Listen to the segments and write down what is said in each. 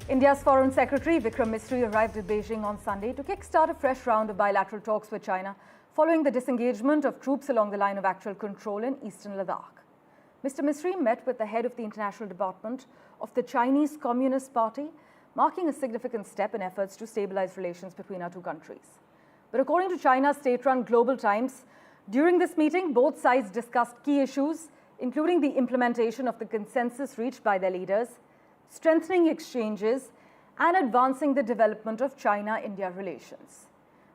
India's Foreign Secretary Vikram Misri arrived at Beijing on Sunday to kickstart a fresh round of bilateral talks with China following the disengagement of troops along the line of actual control in eastern Ladakh. Mr. Misri met with the head of the International Department of the Chinese Communist Party, marking a significant step in efforts to stabilize relations between our two countries. But according to China's state-run Global Times, during this meeting, both sides discussed key issues, including the implementation of the consensus reached by their leaders, strengthening exchanges, and advancing the development of China-India relations.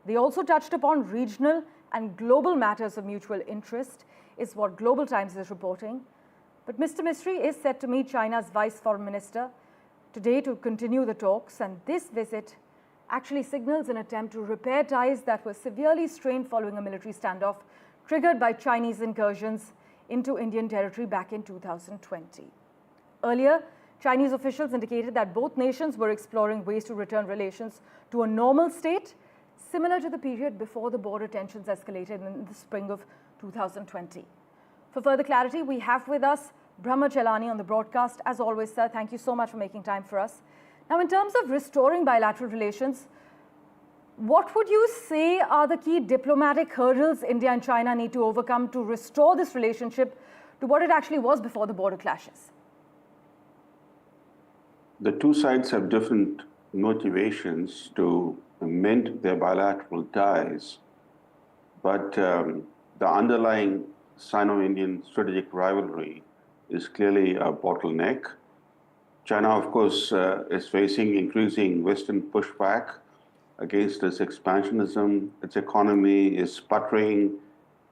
They also touched upon regional and global matters of mutual interest, is what Global Times is reporting. But Mr. Misri is set to meet China's Vice Foreign Minister today to continue the talks, and this visit actually signals an attempt to repair ties that were severely strained following a military standoff triggered by Chinese incursions into Indian territory back in 2020. Earlier, Chinese officials indicated that both nations were exploring ways to return relations to a normal state, similar to the period before the border tensions escalated in the spring of 2020. For further clarity, we have with us Brahma Chellaney on the broadcast. As always, sir, thank you so much for making time for us. Now, in terms of restoring bilateral relations, what would you say are the key diplomatic hurdles India and China need to overcome to restore this relationship to what it actually was before the border clashes? The two sides have different motivations to mend their bilateral ties, but the underlying Sino-Indian strategic rivalry is clearly a bottleneck. China, of course, is facing increasing Western pushback against its expansionism. Its economy is sputtering.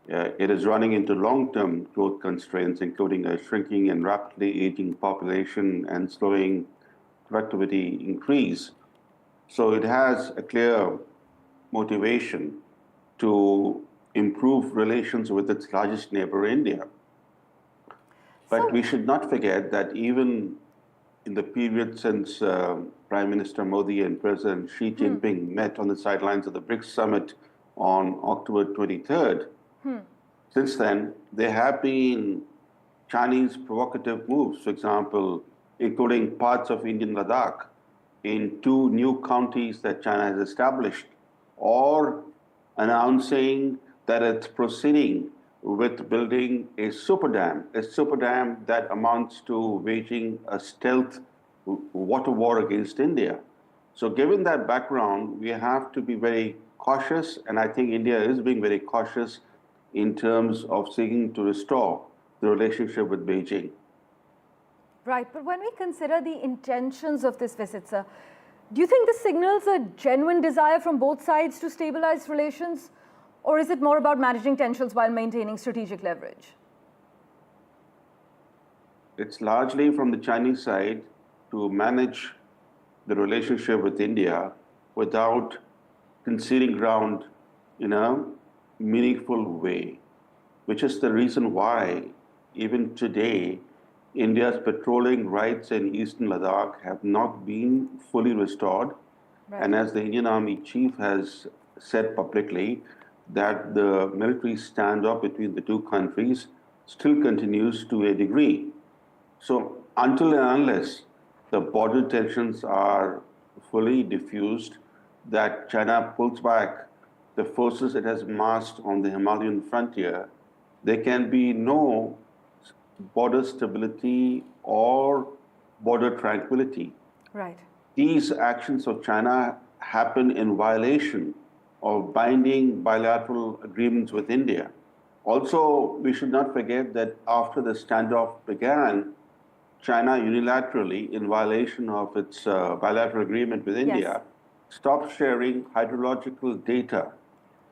It is running into long-term growth constraints, including a shrinking and rapidly aging population and slowing productivity increase. So it has a clear motivation to improve relations with its largest neighbor, India. But we should not forget that even in the period since Prime Minister Modi and President Xi Jinping met on the sidelines of the BRICS summit on October 23rd, since then, there have been Chinese provocative moves, for example, including parts of Indian Ladakh in two new counties that China has established, or announcing that it's proceeding with building a super dam that amounts to waging a stealth water war against India. So given that background, we have to be very cautious, and I think India is being very cautious in terms of seeking to restore the relationship with Beijing. Right, but when we consider the intentions of this visit, sir, do you think this signals a genuine desire from both sides to stabilize relations? Or is it more about managing tensions while maintaining strategic leverage? It's largely from the Chinese side to manage the relationship with India without conceding ground in a meaningful way, which is the reason why even today, India's patrolling rights in eastern Ladakh have not been fully restored. Right. And as the Indian Army chief has said publicly, that the military standoff between the two countries still continues to a degree. So until and unless the border tensions are fully diffused, that China pulls back the forces it has massed on the Himalayan frontier, there can be no border stability or border tranquility. Right. These actions of China happen in violation of binding bilateral agreements with India. Also, we should not forget that after the standoff began, China unilaterally, in violation of its bilateral agreement with India, stopped sharing hydrological data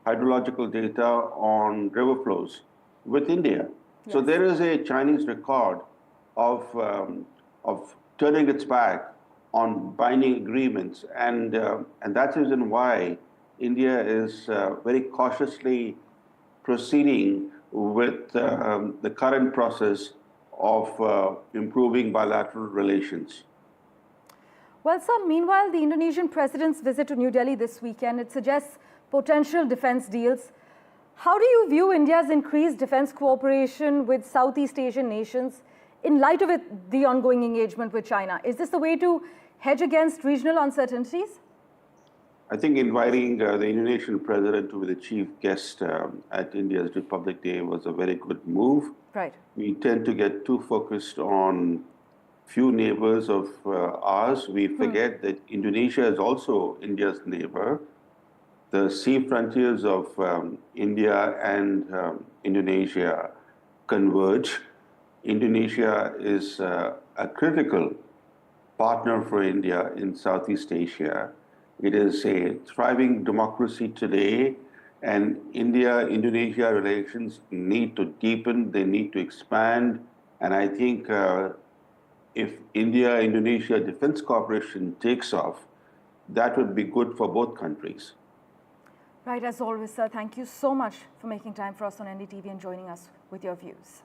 on river flows with India. Yes. So there is a Chinese record of turning its back on binding agreements, and that's the reason why India is very cautiously proceeding with the current process of improving bilateral relations. Well, sir, meanwhile, the Indonesian president's visit to New Delhi this weekend, it suggests potential defense deals. How do you view India's increased defense cooperation with Southeast Asian nations in light of the ongoing engagement with China? Is this the way to hedge against regional uncertainties? I think inviting the Indonesian president to be the chief guest at India's Republic Day was a very good move. Right. We tend to get too focused on few neighbors of ours. We forget that Indonesia is also India's neighbor. The sea frontiers of India and Indonesia converge. Indonesia is a critical partner for India in Southeast Asia. It is a thriving democracy today, and India-Indonesia relations need to deepen, they need to expand, and I think if India-Indonesia Defense Cooperation takes off, that would be good for both countries. Right, as always, sir, thank you so much for making time for us on NDTV and joining us with your views.